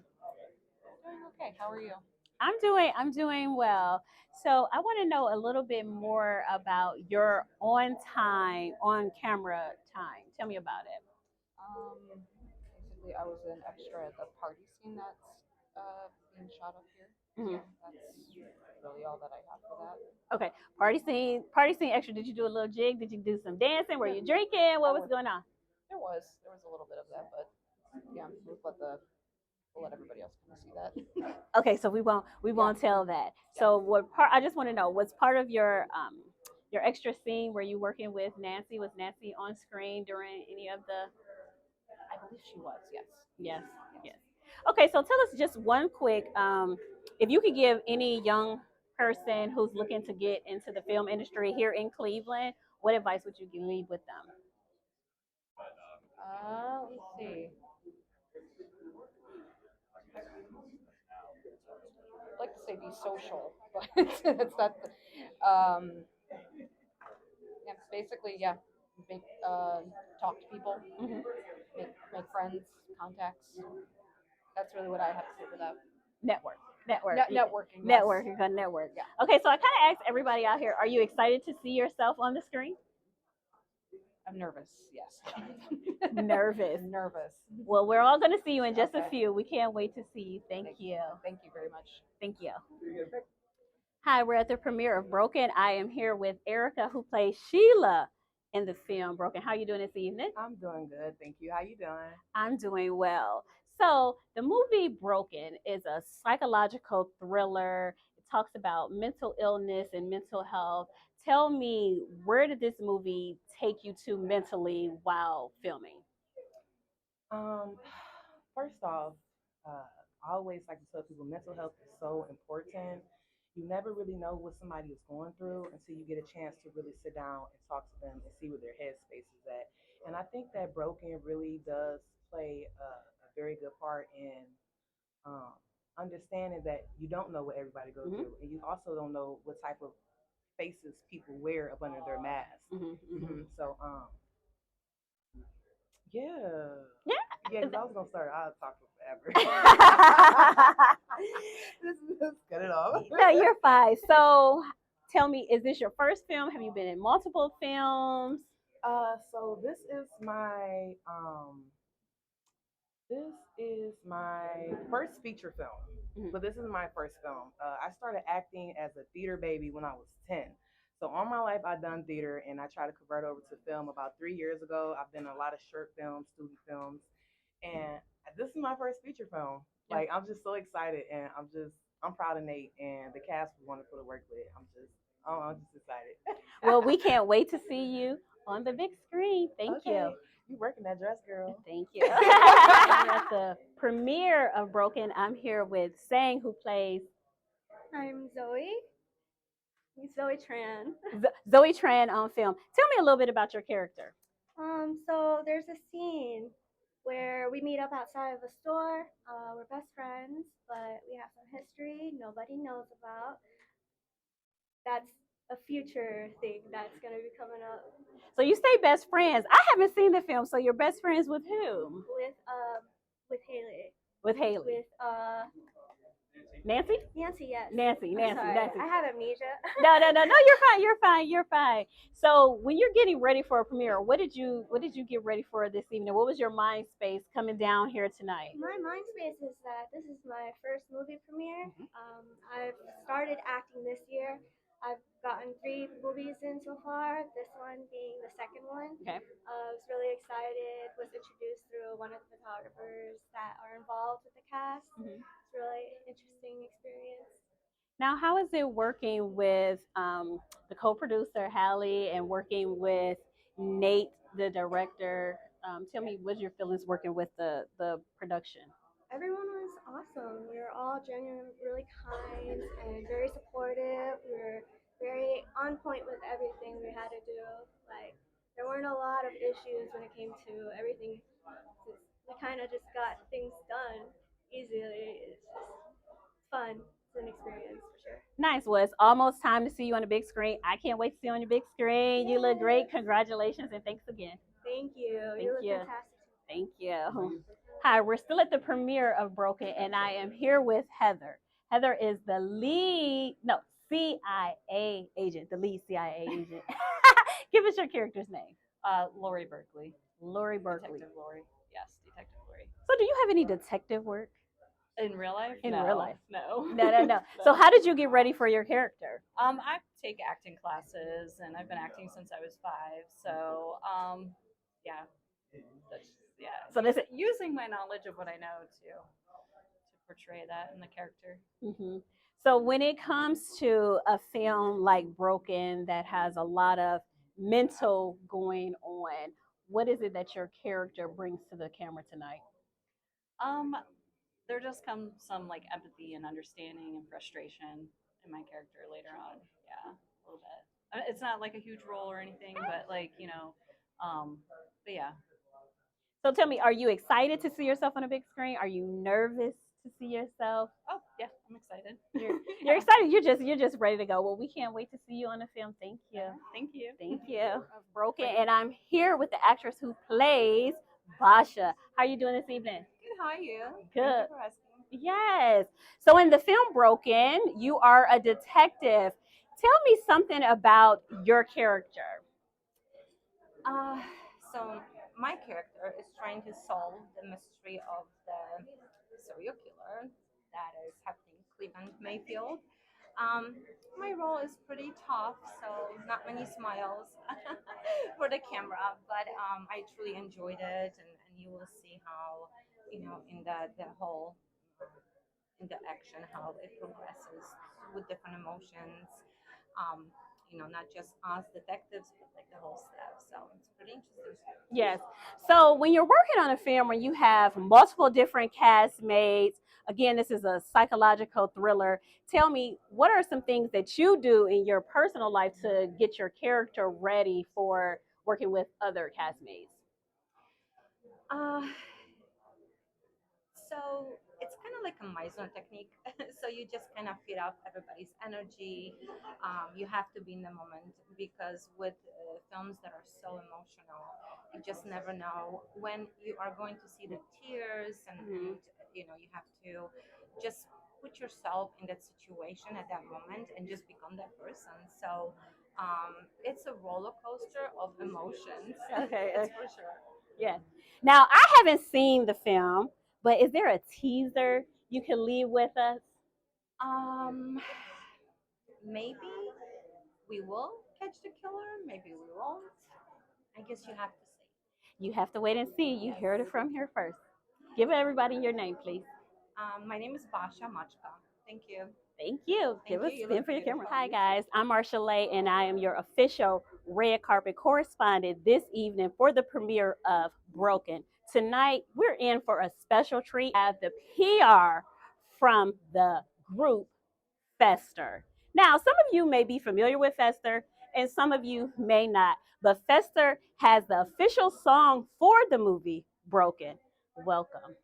Doing okay. How are you? I'm doing well. So I want to know a little bit more about your on camera time. Tell me about it. Basically, I was an extra at the party scene that's being shot up here. So that's really all that I have for that. Okay, party scene extra. Did you do a little jig? Did you do some dancing? Were you drinking? What was going on? There was a little bit of that, but yeah, we'll let the we'll let everybody else come see that. Okay, so we won't tell that. So what part? I just want to know, was part of your extra scene, were you working with Nancy? Was Nancy on screen during any of the? I believe she was. Yes. Yes. Yes. Okay, so tell us just one quick, if you could give any young person who's looking to get into the film industry here in Cleveland, what advice would you leave with them? Let's see. I'd like to say be social, but it's not. Yeah, basically, yeah. Make talk to people, make friends, contacts. That's really what I have to say for that. Networking. Networking, good network. Yeah. Okay, so I kind of asked everybody out here, are you excited to see yourself on the screen? I'm nervous. Yes. Nervous. Nervous. Well, we're all going to see you in just a few. We can't wait to see you. Thank you. Thank you very much. Thank you. Hi, we're at the premiere of Broken. I am here with Erica, who plays Sheila in the film Broken. How are you doing this evening? I'm doing good, thank you. How you doing? I'm doing well. So the movie Broken is a psychological thriller. It talks about mental illness and mental health. Tell me, where did this movie take you to mentally while filming? First off, I always like to tell people mental health is so important. You never really know what somebody is going through until you get a chance to really sit down and talk to them and see where their headspace is at. And I think that Broken really does play a very good part in um, understanding that you don't know what everybody goes through, and you also don't know what type of faces people wear up under their masks. So, yeah. Yeah. Yeah, because I was gonna start. I'll talk for forever. Let's cut it off. No, you're fine. So, tell me, is this your first film? Have you been in multiple films? So this is my first feature film, but this is my first film. I started acting as a theater baby when I was 10. So all my life I've done theater, and I tried to convert over to film about 3 years ago. I've done a lot of short films, student films, and this is my first feature film. Like, I'm just so excited, and I'm proud of Nate, and the cast was wonderful to work with. I'm just excited. Well, we can't wait to see you on the big screen. Thank you. You working that dress, girl. Thank you. At the premiere of Broken, I'm here with Sang, who plays. I'm Zoe. Zoe Tran. Zoe Tran on film. Tell me a little bit about your character. So there's a scene where we meet up outside of a store. We're best friends, but we have some history nobody knows about. That's a future thing that's gonna be coming up. So you say best friends. I haven't seen the film, so you're best friends with whom? With Haley. With Haley. With Nancy? Nancy, yes. Nancy. I have amnesia. No, you're fine. So when you're getting ready for a premiere, what did you get ready for this evening? What was your mind space coming down here tonight? My mind space is that this is my first movie premiere. I've started acting this year. I've gotten 3 movies in so far, this one being the second one. Okay. I was really excited, was introduced through one of the photographers that are involved with the cast. It's a really interesting experience. Now, how is it working with the co-producer, Hallie, and working with Nate, the director? Tell me, what's your feelings working with the production? Everyone was awesome. We were all genuinely really kind and very supportive. We were very on point with everything we had to do. Like, there weren't a lot of issues when it came to everything. We kind of just got things done easily. It's fun. It's an experience for sure. Nice. Well, it's almost time to see you on the big screen. I can't wait to see you on your big screen. You look great. Congratulations and thanks again. Thank you. You look fantastic. Thank you. Hi, we're still at the premiere of Broken, and I am here with Heather. Heather is the CIA agent, the lead CIA agent. Give us your character's name. Lori Berkeley. Lori Berkeley. Detective Lori. Yes, Detective Lori. So do you have any detective work? In real life? In No. real life? No. No. So how did you get ready for your character? I take acting classes, and I've been acting since I was 5. So, yeah. So this using my knowledge of what I know to portray that in the character. Mm-hmm. So when it comes to a film like Broken that has a lot of mental going on, what is it that your character brings to the camera tonight? Um, there just comes some like empathy and understanding and frustration in my character later on. Yeah, a little bit. It's not like a huge role or anything, but like but yeah. So tell me, are you excited to see yourself on a big screen? Are you nervous to see yourself? Oh yeah, I'm excited. You're excited. You're just ready to go. Well, we can't wait to see you on the film. Thank you. Thank you. Thank you. Of Broken, and I'm here with the actress who plays Basha. How are you doing this evening? Good, how are you? Good. Thank you for asking. Yes. So in the film Broken, you are a detective. Tell me something about your character. So my character is trying to solve the mystery of the serial killer that is happening in Cleveland, Mayfield. My role is pretty tough, so not many smiles for the camera, but I truly enjoyed it, and you will see how, in the whole in the action, how it progresses with different emotions. Um, not just us detectives, but like the whole staff. So it's pretty interesting. Yes. So when you're working on a film where you have multiple different castmates, again, this is a psychological thriller. Tell me, what are some things that you do in your personal life to get your character ready for working with other castmates? Uh, so it's kind of like a Meisner technique. So you just kind of feed off everybody's energy. You have to be in the moment because with films that are so emotional, you just never know when you are going to see the tears, and you have to just put yourself in that situation at that moment and just become that person. So it's a roller coaster of emotions. Okay. It's for sure. Yes. Now, I haven't seen the film, but is there a teaser you can leave with us? Maybe we will catch the killer. Maybe we won't. I guess you have to see. You have to wait and see. You heard it from here first. Give everybody your name, please. My name is Basha Machka. Thank you. Thank you. Thank Give us you. You spin look for your camera. beautiful. Hi, guys. I'm Marsha Ree, and I am your official red carpet correspondent this evening for the premiere of Broken. Tonight, we're in for a special treat. We have the PR from the group Fester. Now, some of you may be familiar with Fester, and some of you may not, but Fester has the official song for the movie Broken. Welcome.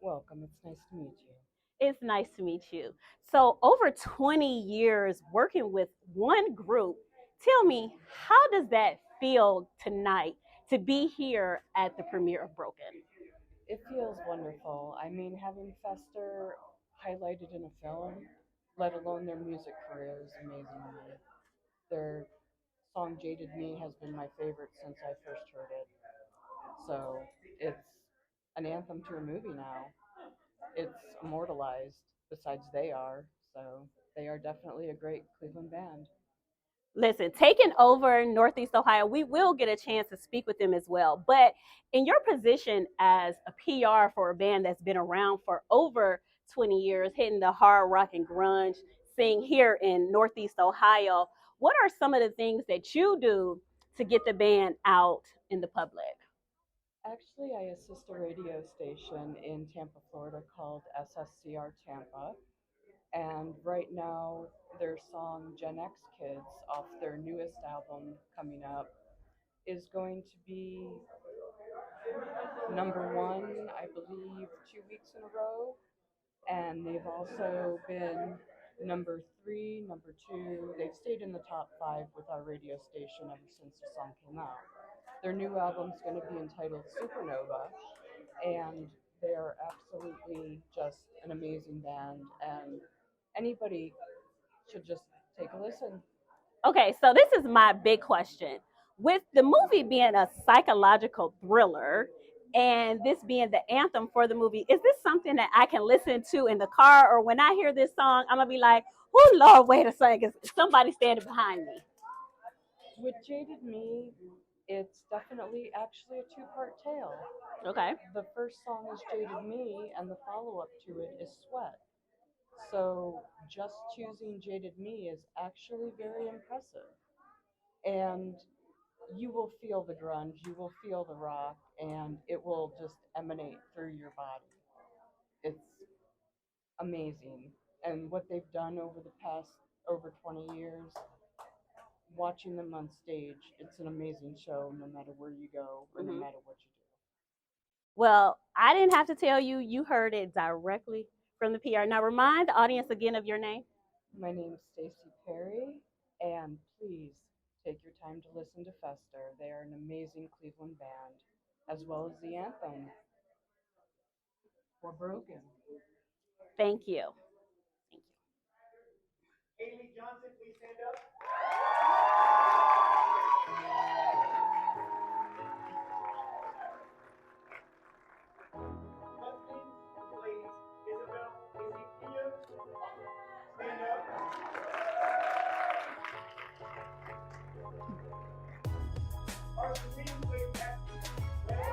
Welcome. It's nice to meet you. It's nice to meet you. So, over 20 years working with one group, tell me, how does that feel tonight to be here at the premiere of Broken? It feels wonderful. I mean, having Fester highlighted in a film, let alone their music career, is amazing to me. Their song Jaded Me has been my favorite since I first heard it. So it's an anthem to a movie now. It's immortalized, besides they are. So they are definitely a great Cleveland band. Listen, taking over Northeast Ohio, we will get a chance to speak with them as well. But in your position as a PR for a band that's been around for over 20 years, hitting the hard rock and grunge scene here in Northeast Ohio, what are some of the things that you do to get the band out in the public? Actually, I assist a radio station in Tampa, Florida called SSCR Tampa. And right now, their song Gen X Kids off their newest album coming up is going to be #1, I believe, 2 weeks in a row. And they've also been #3, #2. They've stayed in the top 5 with our radio station ever since the song came out. Their new album's going to be entitled Supernova, and they are absolutely just an amazing band, and anybody should just take a listen. Okay, so this is my big question. With the movie being a psychological thriller and this being the anthem for the movie, is this something that I can listen to in the car, or when I hear this song, I'm going to be like, oh, Lord, wait a second, somebody standing behind me? With Jaded Me, It's definitely actually a two-part tale. Okay. The first song is Jaded Me, and the follow-up to it is Sweat. So just choosing Jaded Me is actually very impressive. And you will feel the grunge, you will feel the rock, and it will just emanate through your body. It's amazing. And what they've done over the past over 20 years, watching them on stage, it's an amazing show no matter where you go or no matter what you do. Well, I didn't have to tell you. You heard it directly from the PR. Now, remind the audience again of your name. My name is Stacey Perry, and please take your time to listen to Fester. They are an amazing Cleveland band, as well as the anthem. We're broken. Thank you. Haley Johnson, please stand up. Husband, ladies, Isabel, Ezekiel, stand up. Our Supreme League Captain, please stand up.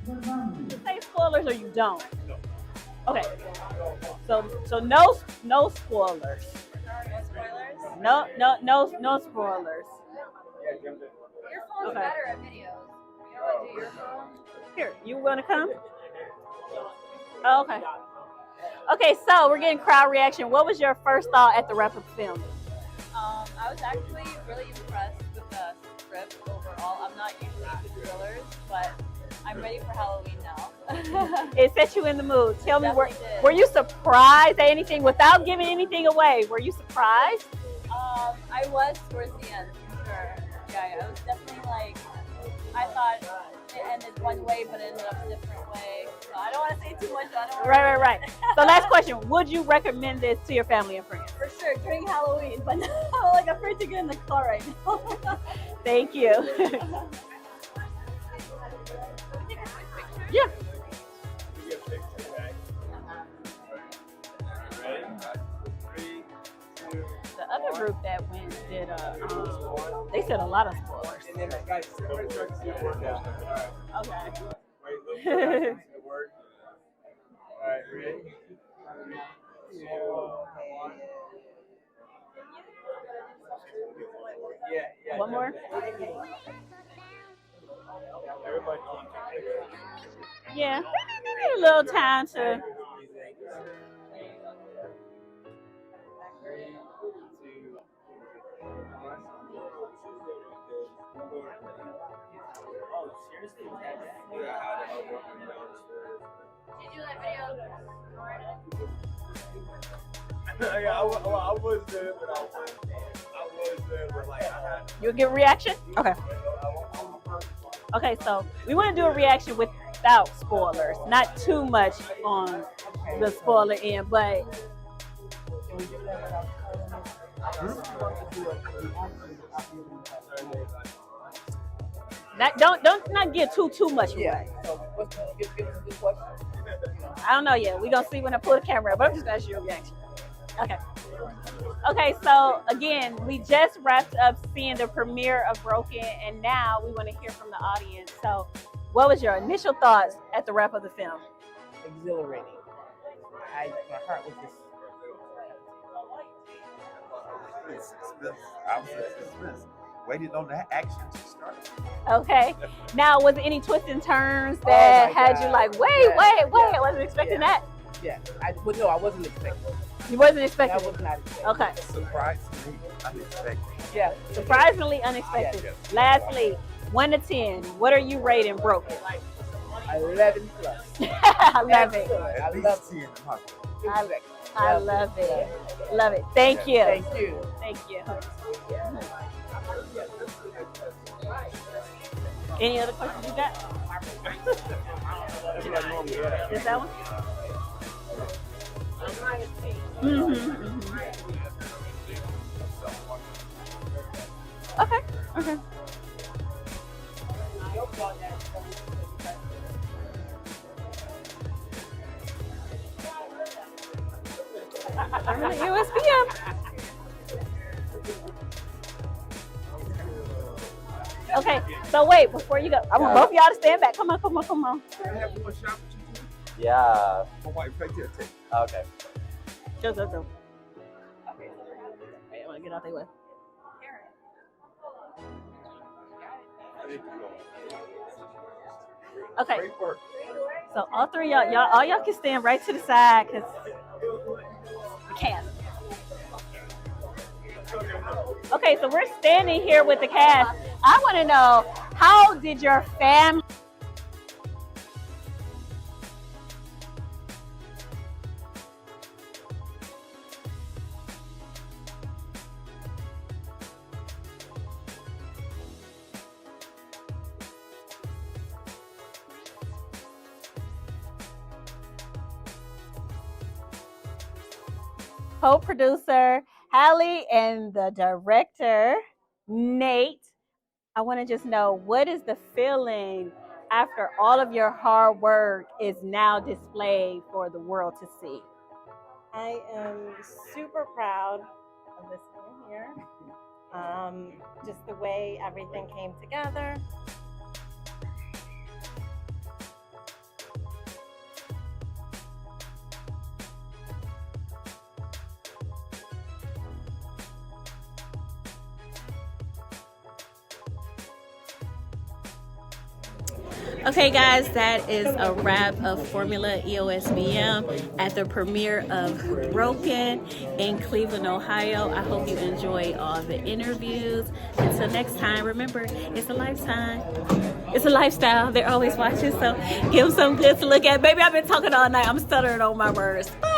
You say spoilers or you don't? Okay. So no spoilers. No spoilers. Your phone's Okay. better at videos. You don't want to do your phone? Here, you want to come? Oh, okay. Okay, so we're getting crowd reaction. What was your first thought at the wrap up film? I was actually really impressed with the script overall. I'm not usually into thrillers, but I'm ready for Halloween now. It set you in the mood. Tell me, were you surprised at anything without giving anything away? Were you surprised? I was towards the end, for sure. Yeah, I was definitely like, I thought it ended one way, but it ended up a different way. So I don't want to say too much. I don't wanna Right. So last question, would you recommend this to your family and friends? For sure, during Halloween, but I'm like afraid to get in the car right now. Thank you. Yeah. The other group that went did they said a lot of spoilers. Okay. Alright, ready? Yeah. One more? Everybody. Yeah. Give it a little time to. Oh, seriously? Did you do that video? I I was there, but I was there, but like I had. You'll give a reaction? Okay. Okay, so we want to do a reaction without spoilers, not too much on the spoiler end, but. Don't not get too much away. I don't know yet. We're gonna see when I pull the camera up, but I'm just gonna ask you a reaction. Okay. Okay, so again, we just wrapped up seeing the premiere of Broken, and now we want to hear from the audience. So what was your initial thoughts at the wrap of the film? Exhilarating. My heart was just. I was suspense. Waited on that action to start. Okay. Now, was there any twists and turns that had you like, wait, I wasn't expecting that? Yeah. I wasn't expecting. You wasn't expecting? I was not expecting. Okay. Surprisingly unexpected. Yeah. Surprisingly unexpected. Yeah. Lastly, 1 to 10, what are you rating Broken? 11 plus. I love it. At least 10. I love it. Love it. Thank you. Thank you. Thank you. Any other questions you got? Is that one? Okay. USPM. Okay, so wait, before you go, I want both of y'all to stand back. Come on. Yeah. Okay. Go. Okay, I want to get out their way. Okay. So all three of y'all can stand right to the side because we can't. Okay, so we're standing here with the cast. I want to know, how did your family? Co-producer Hallie and the director Nate. I want to just know, what is the feeling after all of your hard work is now displayed for the world to see? I am super proud of this film here. Just the way everything came together. Okay guys, that is a wrap of Formula EOSBM at the premiere of Broken in Cleveland, Ohio. I hope you enjoy all the interviews. Until next time, remember, it's a lifetime. It's a lifestyle. They're always watching, so give them something good to look at. Baby, I've been talking all night. I'm stuttering on my words. Bye.